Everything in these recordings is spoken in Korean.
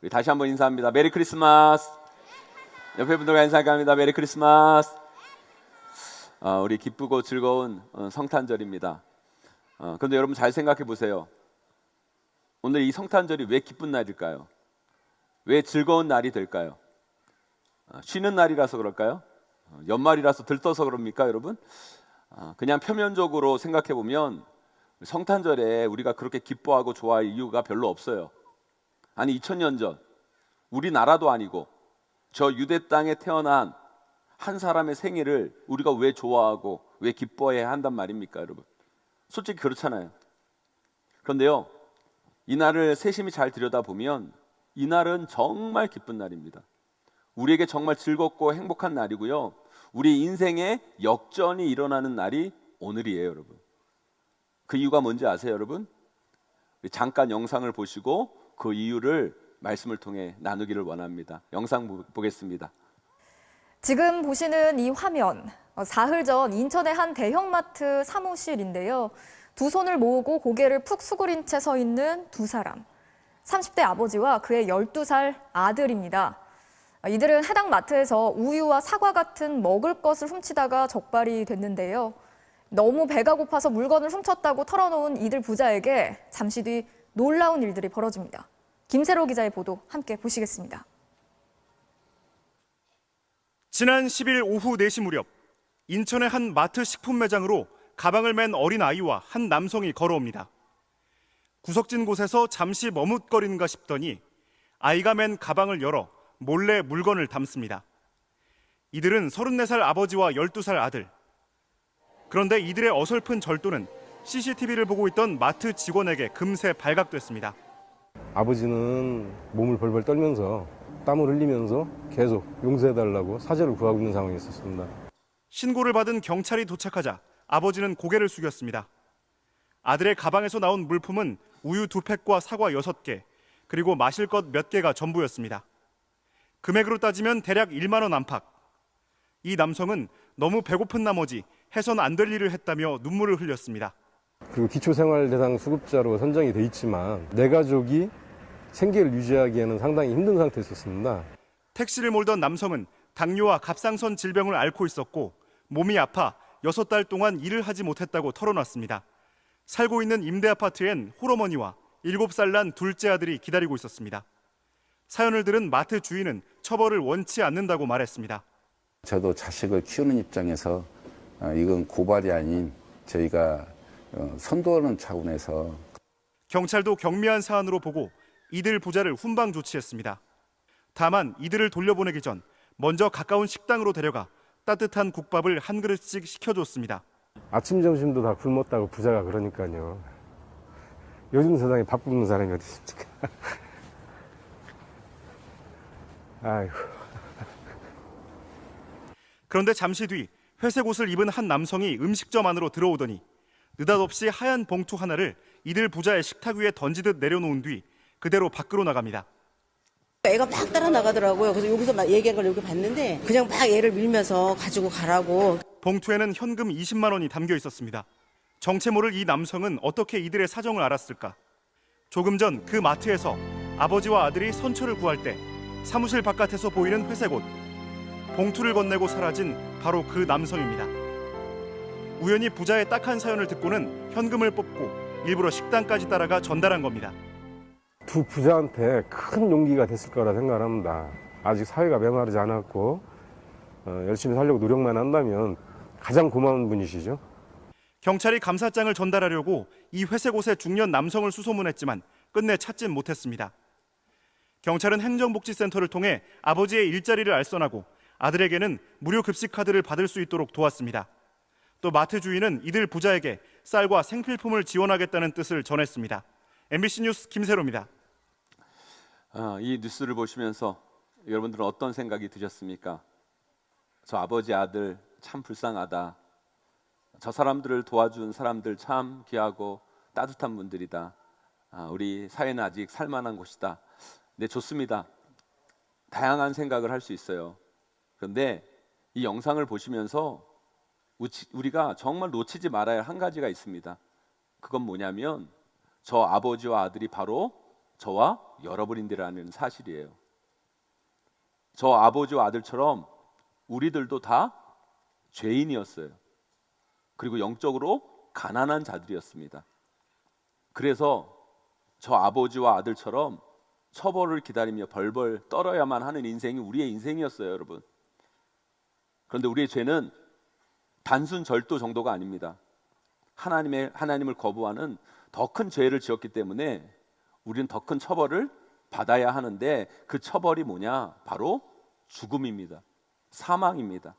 우리 다시 한번 인사합니다. 메리 크리스마스. 옆에 분들과 인사합니다. 메리 크리스마스. 우리 기쁘고 즐거운 성탄절입니다. 그런데 여러분 잘 생각해 보세요. 오늘 이 성탄절이 왜 기쁜 날일까요? 왜 즐거운 날이 될까요? 쉬는 날이라서 그럴까요? 연말이라서 들떠서 그럽니까, 여러분? 그냥 표면적으로 생각해 보면 성탄절에 우리가 그렇게 기뻐하고 좋아할 이유가 별로 없어요. 아니 2000년 전 우리나라도 아니고 저 유대 땅에 태어난 한 사람의 생일을 우리가 왜 좋아하고 왜 기뻐해야 한단 말입니까, 여러분? 솔직히 그렇잖아요. 그런데요, 이 날을 세심히 잘 들여다보면 이 날은 정말 기쁜 날입니다. 우리에게 정말 즐겁고 행복한 날이고요, 우리 인생에 역전이 일어나는 날이 오늘이에요, 여러분. 그 이유가 뭔지 아세요, 여러분? 잠깐 영상을 보시고 그 이유를 말씀을 통해 나누기를 원합니다. 영상 보겠습니다. 지금 보시는 이 화면, 사흘 전 인천의 한 대형마트 사무실인데요. 두 손을 모으고 고개를 푹 수그린 채 서 있는 두 사람. 30대 아버지와 그의 12살 아들입니다. 이들은 해당 마트에서 우유와 사과 같은 먹을 것을 훔치다가 적발이 됐는데요. 너무 배가 고파서 물건을 훔쳤다고 털어놓은 이들 부자에게 잠시 뒤 놀라운 일들이 벌어집니다. 김세로 기자의 보도 함께 보시겠습니다. 지난 10일 오후 4시 무렵 인천의 한 마트 식품 매장으로 가방을 맨 어린 아이와 한 남성이 걸어옵니다. 구석진 곳에서 잠시 머뭇거리는가 싶더니 아이가 맨 가방을 열어 몰래 물건을 담습니다. 이들은 34살 아버지와 12살 아들. 그런데 이들의 어설픈 절도는 CCTV를 보고 있던 마트 직원에게 금세 발각됐습니다. 아버지는 몸을 벌벌 떨면서 땀을 흘리면서 계속 용서해달라고 사죄를 구하고 있는 상황이 있었습니다. 신고를 받은 경찰이 도착하자 아버지는 고개를 숙였습니다. 아들의 가방에서 나온 물품은 우유 2팩과 사과 6개, 그리고 마실 것 몇 개가 전부였습니다. 금액으로 따지면 대략 1만 원 안팎. 이 남성은 너무 배고픈 나머지 해선 안 될 일을 했다며 눈물을 흘렸습니다. 그리고 기초생활대상 수급자로 선정이 돼 있지만 내 가족이 생계를 유지하기에는 상당히 힘든 상태였습니다. 택시를 몰던 남성은 당뇨와 갑상선 질병을 앓고 있었고 몸이 아파 6달 동안 일을 하지 못했다고 털어놨습니다. 살고 있는 임대 아파트엔 홀어머니와 7살 난 둘째 아들이 기다리고 있었습니다. 사연을 들은 마트 주인은 처벌을 원치 않는다고 말했습니다. 저도 자식을 키우는 입장에서 이건 고발이 아닌 저희가 선도하는 차원에서 경찰도 경미한 사안으로 보고 이들 부자를 훈방 조치했습니다. 다만 이들을 돌려보내기 전 먼저 가까운 식당으로 데려가 따뜻한 국밥을 한 그릇씩 시켜줬습니다. 아침 점심도 다 굶었다고 부자가 그러니까요. 요즘 세상에 밥 굶는 사람이 어디 있습니까? 아이고. 그런데 잠시 뒤 회색 옷을 입은 한 남성이 음식점 안으로 들어오더니 느닷없이 하얀 봉투 하나를 이들 부자의 식탁 위에 던지듯 내려놓은 뒤 그대로 밖으로 나갑니다. 애가 막 따라 나가더라고요. 그래서 여기서 막 얘기한 걸 여기 봤는데 그냥 막 애를 밀면서 가지고 가라고. 봉투에는 현금 20만 원이 담겨 있었습니다. 정체 모를 이 남성은 어떻게 이들의 사정을 알았을까? 조금 전 그 마트에서 아버지와 아들이 선처를 구할 때 사무실 바깥에서 보이는 회색 옷, 봉투를 건네고 사라진 바로 그 남성입니다. 우연히 부자의 딱한 사연을 듣고는 현금을 뽑고 일부러 식당까지 따라가 전달한 겁니다. 두 부자한테 큰 용기가 됐을 거라 생각합니다. 아직 사회가 메마르지 않았고 열심히 살려고 노력만 한다면 가장 고마운 분이시죠. 경찰이 감사장을 전달하려고 이 회색 옷의 중년 남성을 수소문했지만 끝내 찾진 못했습니다. 경찰은 행정복지센터를 통해 아버지의 일자리를 알선하고 아들에게는 무료 급식 카드를 받을 수 있도록 도왔습니다. 또 마트 주인은 이들 부자에게 쌀과 생필품을 지원하겠다는 뜻을 전했습니다. MBC 뉴스 김세로입니다. 이 뉴스를 보시면서 여러분들은 어떤 생각이 드셨습니까? 저 아버지 아들 참 불쌍하다. 저 사람들을 도와준 사람들 참 귀하고 따뜻한 분들이다. 우리 사회는 아직 살만한 곳이다. 네, 좋습니다. 다양한 생각을 할 수 있어요. 그런데 이 영상을 보시면서 우리가 정말 놓치지 말아야 할 한 가지가 있습니다. 그건 뭐냐면 저 아버지와 아들이 바로 저와 여러분인데라는 사실이에요. 저 아버지와 아들처럼 우리들도 다 죄인이었어요. 그리고 영적으로 가난한 자들이었습니다. 그래서 저 아버지와 아들처럼 처벌을 기다리며 벌벌 떨어야만 하는 인생이 우리의 인생이었어요, 여러분. 그런데 우리의 죄는 단순 절도 정도가 아닙니다. 하나님을 거부하는 더 큰 죄를 지었기 때문에 우리는 더 큰 처벌을 받아야 하는데, 그 처벌이 뭐냐? 바로 죽음입니다. 사망입니다.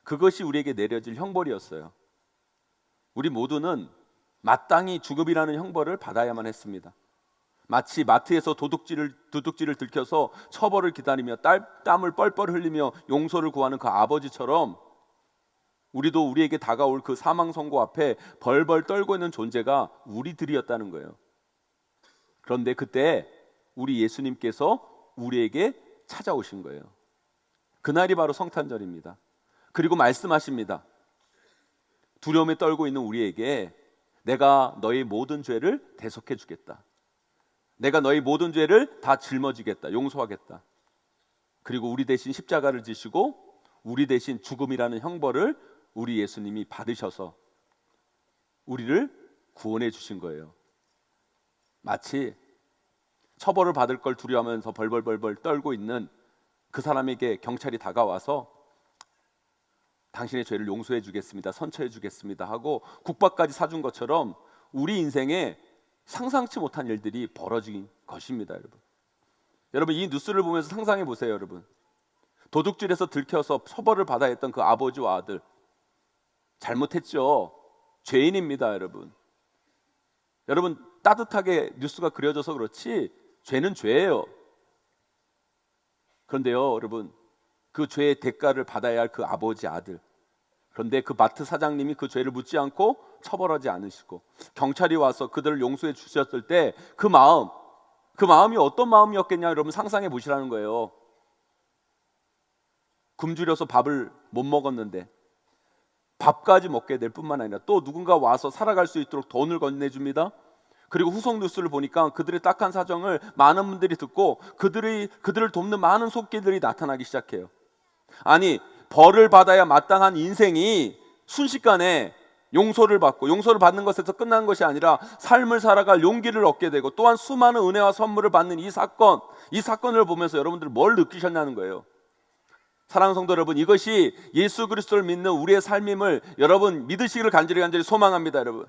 그것이 우리에게 내려질 형벌이었어요. 우리 모두는 마땅히 죽음이라는 형벌을 받아야만 했습니다. 마치 마트에서 도둑질을 들켜서 처벌을 기다리며 땀을 뻘뻘 흘리며 용서를 구하는 그 아버지처럼, 우리도 우리에게 다가올 그 사망 선고 앞에 벌벌 떨고 있는 존재가 우리들이었다는 거예요. 그런데 그때 우리 예수님께서 우리에게 찾아오신 거예요. 그날이 바로 성탄절입니다. 그리고 말씀하십니다. 두려움에 떨고 있는 우리에게 내가 너의 모든 죄를 대속해 주겠다. 내가 너의 모든 죄를 다 짊어지겠다. 용서하겠다. 그리고 우리 대신 십자가를 지시고 우리 대신 죽음이라는 형벌을 우리 예수님이 받으셔서 우리를 구원해 주신 거예요. 마치 처벌을 받을 걸 두려워하면서 벌벌 떨고 있는 그 사람에게 경찰이 다가와서 당신의 죄를 용서해 주겠습니다, 선처해 주겠습니다 하고 국밥까지 사준 것처럼 우리 인생에 상상치 못한 일들이 벌어진 것입니다. 여러분 이 뉴스를 보면서 상상해 보세요. 여러분, 도둑질에서 들켜서 처벌을 받아야 했던 그 아버지와 아들, 잘못했죠. 죄인입니다. 여러분 따뜻하게 뉴스가 그려져서 그렇지 죄는 죄예요. 그런데요, 여러분, 그 죄의 대가를 받아야 할 그 아버지, 아들, 그런데 그 마트 사장님이 그 죄를 묻지 않고 처벌하지 않으시고 경찰이 와서 그들을 용서해 주셨을 때 그 마음이 어떤 마음이었겠냐, 여러분 상상해 보시라는 거예요. 굶주려서 밥을 못 먹었는데 밥까지 먹게 될 뿐만 아니라 또 누군가 와서 살아갈 수 있도록 돈을 건네줍니다. 그리고 후속 뉴스를 보니까 그들의 딱한 사정을 많은 분들이 듣고 그들을 돕는 많은 손길들이 나타나기 시작해요. 아니, 벌을 받아야 마땅한 인생이 순식간에 용서를 받고, 용서를 받는 것에서 끝난 것이 아니라 삶을 살아갈 용기를 얻게 되고 또한 수많은 은혜와 선물을 받는 이 사건을 보면서 여러분들 뭘 느끼셨냐는 거예요. 사랑하는 성도 여러분, 이것이 예수 그리스도를 믿는 우리의 삶임을 여러분 믿으시기를 간절히 소망합니다. 여러분,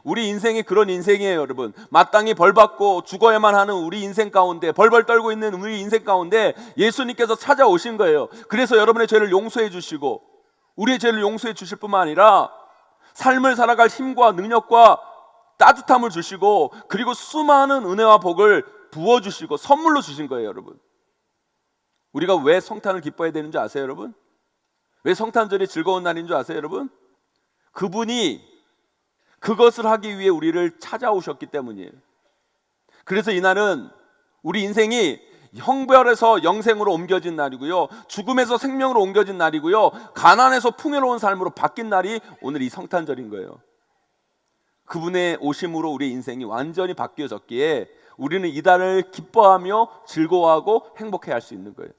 우리 인생이 그런 인생이에요. 여러분, 마땅히 벌받고 죽어야만 하는 우리 인생 가운데, 벌벌 떨고 있는 우리 인생 가운데 예수님께서 찾아오신 거예요. 그래서 여러분의 죄를 용서해 주시고 우리의 죄를 용서해 주실 뿐만 아니라 삶을 살아갈 힘과 능력과 따뜻함을 주시고 그리고 수많은 은혜와 복을 부어주시고 선물로 주신 거예요. 여러분, 우리가 왜 성탄을 기뻐해야 되는 줄 아세요? 여러분, 왜 성탄절이 즐거운 날인 줄 아세요? 여러분, 그분이 그것을 하기 위해 우리를 찾아오셨기 때문이에요. 그래서 이날은 우리 인생이 형벌에서 영생으로 옮겨진 날이고요, 죽음에서 생명으로 옮겨진 날이고요, 가난에서 풍요로운 삶으로 바뀐 날이 오늘 이 성탄절인 거예요. 그분의 오심으로 우리 인생이 완전히 바뀌어졌기에 우리는 이달을 기뻐하며 즐거워하고 행복해 할 수 있는 거예요.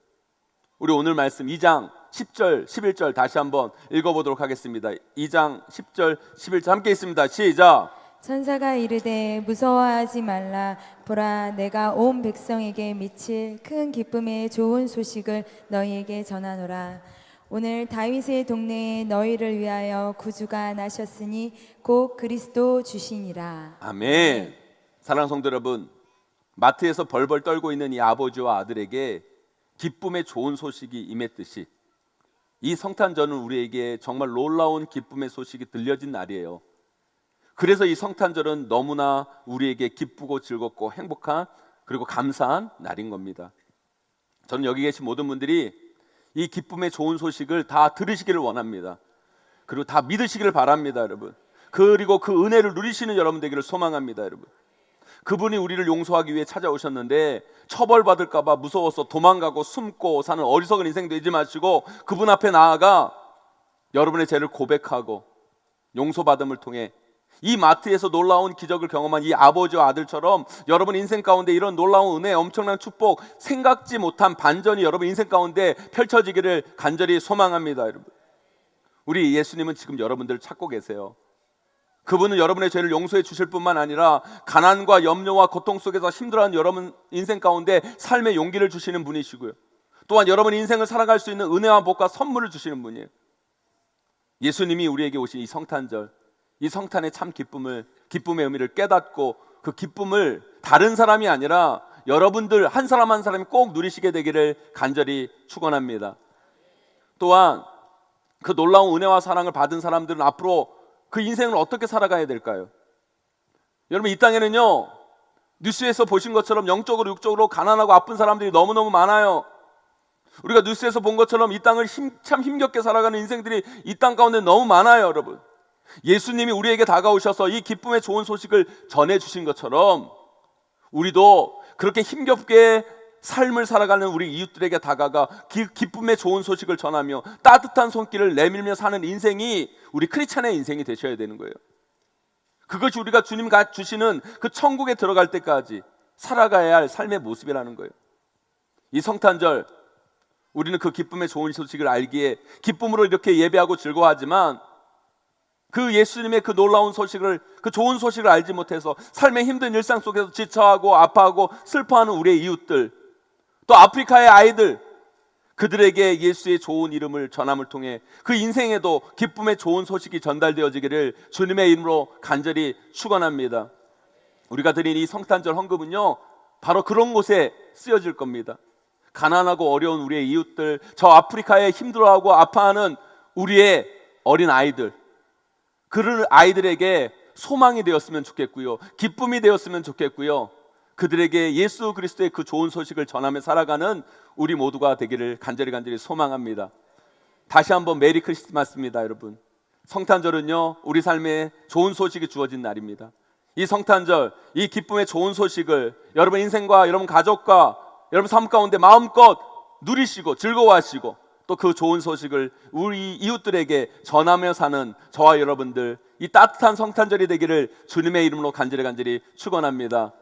우리 오늘 말씀 2장 10절 11절 다시 한번 읽어보도록 하겠습니다. 2장 10절 11절 함께 있습니다. 시작. 천사가 이르되 무서워하지 말라. 보라, 내가 온 백성에게 미칠 큰 기쁨의 좋은 소식을 너희에게 전하노라. 오늘 다윗의 동네에 너희를 위하여 구주가 나셨으니 곧 그리스도 주시니라. 아멘. 사랑하는 성도 여러분, 마트에서 벌벌 떨고 있는 이 아버지와 아들에게 기쁨의 좋은 소식이 임했듯이 이 성탄절은 우리에게 정말 놀라운 기쁨의 소식이 들려진 날이에요. 그래서 이 성탄절은 너무나 우리에게 기쁘고 즐겁고 행복한 그리고 감사한 날인 겁니다. 저는 여기 계신 모든 분들이 이 기쁨의 좋은 소식을 다 들으시기를 원합니다. 그리고 다 믿으시기를 바랍니다, 여러분. 그리고 그 은혜를 누리시는 여러분 되기를 소망합니다, 여러분. 그분이 우리를 용서하기 위해 찾아오셨는데 처벌받을까 봐 무서워서 도망가고 숨고 사는 어리석은 인생 되지 마시고 그분 앞에 나아가 여러분의 죄를 고백하고 용서받음을 통해 이 마트에서 놀라운 기적을 경험한 이 아버지와 아들처럼 여러분 인생 가운데 이런 놀라운 은혜, 엄청난 축복, 생각지 못한 반전이 여러분 인생 가운데 펼쳐지기를 간절히 소망합니다. 여러분, 우리 예수님은 지금 여러분들을 찾고 계세요. 그분은 여러분의 죄를 용서해 주실 뿐만 아니라 가난과 염려와 고통 속에서 힘들어하는 여러분 인생 가운데 삶의 용기를 주시는 분이시고요, 또한 여러분 인생을 살아갈 수 있는 은혜와 복과 선물을 주시는 분이에요. 예수님이 우리에게 오신 이 성탄절, 이 성탄의 참 기쁨의 의미를 깨닫고 그 기쁨을 다른 사람이 아니라 여러분들 한 사람 한 사람이 꼭 누리시게 되기를 간절히 축원합니다. 또한 그 놀라운 은혜와 사랑을 받은 사람들은 앞으로 그 인생을 어떻게 살아가야 될까요? 여러분, 이 땅에는요, 뉴스에서 보신 것처럼 영적으로 육적으로 가난하고 아픈 사람들이 너무너무 많아요. 우리가 뉴스에서 본 것처럼 이 땅을 참 힘겹게 살아가는 인생들이 이 땅 가운데 너무 많아요. 여러분, 예수님이 우리에게 다가오셔서 이 기쁨의 좋은 소식을 전해주신 것처럼 우리도 그렇게 힘겹게 삶을 살아가는 우리 이웃들에게 다가가 기쁨의 좋은 소식을 전하며 따뜻한 손길을 내밀며 사는 인생이 우리 크리스찬의 인생이 되셔야 되는 거예요. 그것이 우리가 주님 주시는 그 천국에 들어갈 때까지 살아가야 할 삶의 모습이라는 거예요. 이 성탄절 우리는 그 기쁨의 좋은 소식을 알기에 기쁨으로 이렇게 예배하고 즐거워하지만 그 예수님의 그 놀라운 소식을, 그 좋은 소식을 알지 못해서 삶의 힘든 일상 속에서 지쳐하고 아파하고 슬퍼하는 우리의 이웃들, 또 아프리카의 아이들, 그들에게 예수의 좋은 이름을 전함을 통해 그 인생에도 기쁨의 좋은 소식이 전달되어지기를 주님의 이름으로 간절히 축원합니다. 우리가 드린 이 성탄절 헌금은요, 바로 그런 곳에 쓰여질 겁니다. 가난하고 어려운 우리의 이웃들, 저 아프리카에 힘들어하고 아파하는 우리의 어린 아이들, 그런 아이들에게 소망이 되었으면 좋겠고요, 기쁨이 되었으면 좋겠고요, 그들에게 예수 그리스도의 그 좋은 소식을 전하며 살아가는 우리 모두가 되기를 간절히 소망합니다. 다시 한번 메리 크리스마스입니다. 여러분, 성탄절은요, 우리 삶에 좋은 소식이 주어진 날입니다. 이 성탄절, 이 기쁨의 좋은 소식을 여러분 인생과 여러분 가족과 여러분 삶 가운데 마음껏 누리시고 즐거워하시고 또 그 좋은 소식을 우리 이웃들에게 전하며 사는 저와 여러분들, 이 따뜻한 성탄절이 되기를 주님의 이름으로 간절히 축원합니다.